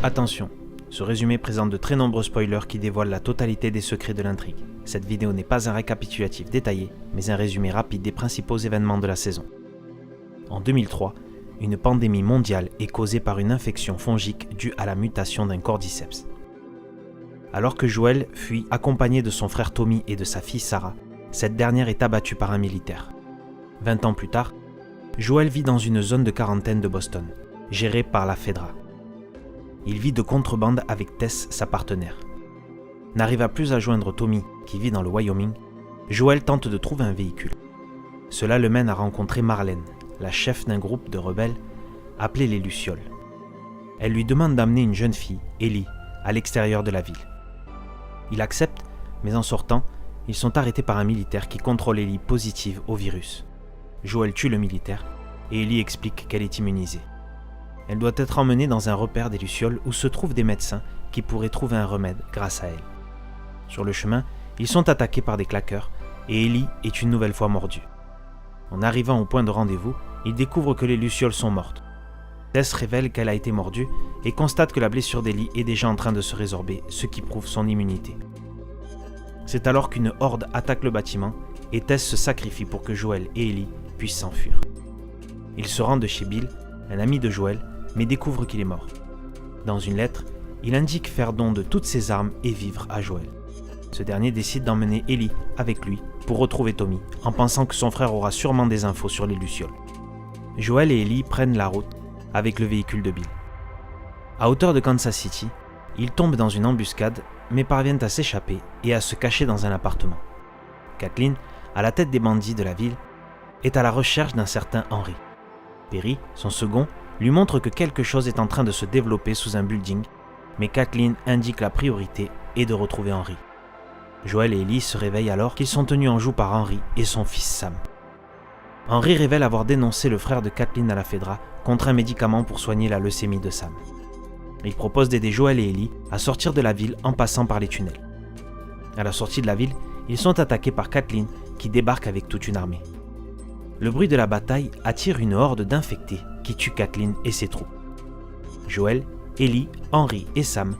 Attention, ce résumé présente de très nombreux spoilers qui dévoilent la totalité des secrets de l'intrigue. Cette vidéo n'est pas un récapitulatif détaillé, mais un résumé rapide des principaux événements de la saison. En 2003, une pandémie mondiale est causée par une infection fongique due à la mutation d'un cordyceps. Alors que Joel fuit accompagné de son frère Tommy et de sa fille Sarah, cette dernière est abattue par un militaire. 20 ans plus tard, Joel vit dans une zone de quarantaine de Boston, gérée par la Fedra. Il vit de contrebande avec Tess, sa partenaire. N'arriva plus à joindre Tommy, qui vit dans le Wyoming, Joel tente de trouver un véhicule. Cela le mène à rencontrer Marlène, la chef d'un groupe de rebelles appelé les Lucioles. Elle lui demande d'amener une jeune fille, Ellie, à l'extérieur de la ville. Il accepte, mais en sortant, ils sont arrêtés par un militaire qui contrôle Ellie positive au virus. Joel tue le militaire et Ellie explique qu'elle est immunisée. Elle doit être emmenée dans un repère des Lucioles où se trouvent des médecins qui pourraient trouver un remède grâce à elle. Sur le chemin, ils sont attaqués par des claqueurs et Ellie est une nouvelle fois mordue. En arrivant au point de rendez-vous, ils découvrent que les Lucioles sont mortes. Tess révèle qu'elle a été mordue et constate que la blessure d'Ellie est déjà en train de se résorber, ce qui prouve son immunité. C'est alors qu'une horde attaque le bâtiment et Tess se sacrifie pour que Joel et Ellie puissent s'enfuir. Ils se rendent chez Bill, un ami de Joel, mais découvrent qu'il est mort. Dans une lettre, il indique faire don de toutes ses armes et vivre à Joel. Ce dernier décide d'emmener Ellie avec lui pour retrouver Tommy, en pensant que son frère aura sûrement des infos sur les Lucioles. Joel et Ellie prennent la route avec le véhicule de Bill. À hauteur de Kansas City, ils tombent dans une embuscade, mais parviennent à s'échapper et à se cacher dans un appartement. Kathleen, à la tête des bandits de la ville, est à la recherche d'un certain Henry. Perry, son second, lui montre que quelque chose est en train de se développer sous un building, mais Kathleen indique la priorité est de retrouver Henry. Joel et Ellie se réveillent alors qu'ils sont tenus en joue par Henry et son fils Sam. Henry révèle avoir dénoncé le frère de Kathleen à la Fedra contre un médicament pour soigner la leucémie de Sam. Il propose d'aider Joel et Ellie à sortir de la ville en passant par les tunnels. À la sortie de la ville, ils sont attaqués par Kathleen qui débarque avec toute une armée. Le bruit de la bataille attire une horde d'infectés qui tue Kathleen et ses troupes. Joel, Ellie, Henry et Sam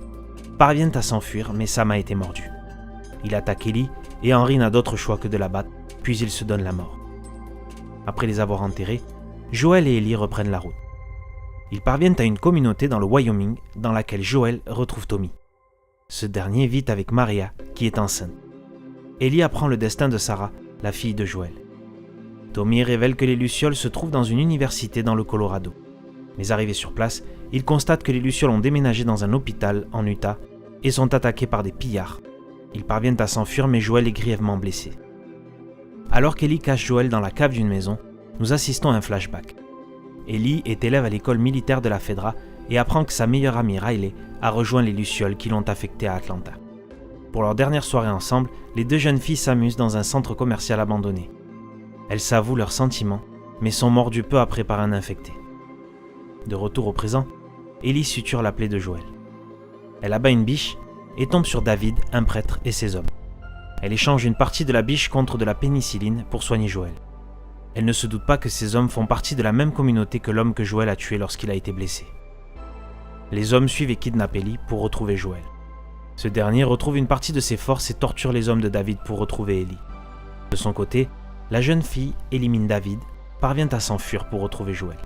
parviennent à s'enfuir, mais Sam a été mordu. Il attaque Ellie et Henry n'a d'autre choix que de la battre, puis il se donne la mort. Après les avoir enterrés, Joel et Ellie reprennent la route. Ils parviennent à une communauté dans le Wyoming dans laquelle Joel retrouve Tommy. Ce dernier vit avec Maria, qui est enceinte. Ellie apprend le destin de Sarah, la fille de Joel. Tommy révèle que les Lucioles se trouvent dans une université dans le Colorado. Mais arrivé sur place, il constate que les Lucioles ont déménagé dans un hôpital en Utah et sont attaqués par des pillards. Ils parviennent à s'enfuir, mais Joel est grièvement blessé. Alors qu'Ellie cache Joel dans la cave d'une maison, nous assistons à un flashback. Ellie est élève à l'école militaire de la Fedra et apprend que sa meilleure amie Riley a rejoint les Lucioles qui l'ont affectée à Atlanta. Pour leur dernière soirée ensemble, les deux jeunes filles s'amusent dans un centre commercial abandonné. Elles s'avouent leurs sentiments, mais sont mordues peu après par un infecté. De retour au présent, Ellie suture la plaie de Joel. Elle abat une biche et tombe sur David, un prêtre et ses hommes. Elle échange une partie de la biche contre de la pénicilline pour soigner Joel. Elle ne se doute pas que ces hommes font partie de la même communauté que l'homme que Joel a tué lorsqu'il a été blessé. Les hommes suivent et kidnappent Ellie pour retrouver Joel. Ce dernier retrouve une partie de ses forces et torture les hommes de David pour retrouver Ellie. De son côté, la jeune fille élimine David, parvient à s'enfuir pour retrouver Joel.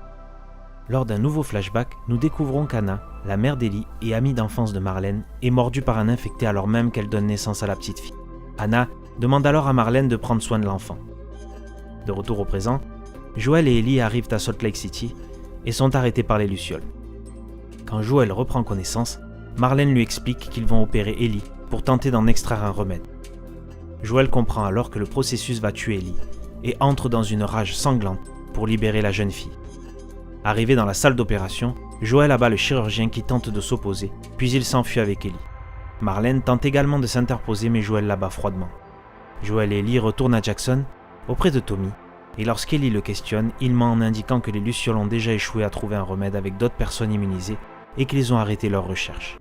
Lors d'un nouveau flashback, nous découvrons qu'Anna, la mère d'Ellie et amie d'enfance de Marlène, est mordue par un infecté alors même qu'elle donne naissance à la petite fille. Anna demande alors à Marlène de prendre soin de l'enfant. De retour au présent, Joel et Ellie arrivent à Salt Lake City et sont arrêtés par les Lucioles. Quand Joel reprend connaissance, Marlène lui explique qu'ils vont opérer Ellie pour tenter d'en extraire un remède. Joel comprend alors que le processus va tuer Ellie et entre dans une rage sanglante pour libérer la jeune fille. Arrivé dans la salle d'opération, Joel abat le chirurgien qui tente de s'opposer, puis il s'enfuit avec Ellie. Marlène tente également de s'interposer, mais Joel l'abat froidement. Joel et Ellie retournent à Jackson, auprès de Tommy, et lorsqu'Ellie le questionne, il ment en indiquant que les Lucioles ont déjà échoué à trouver un remède avec d'autres personnes immunisées et qu'ils ont arrêté leurs recherches.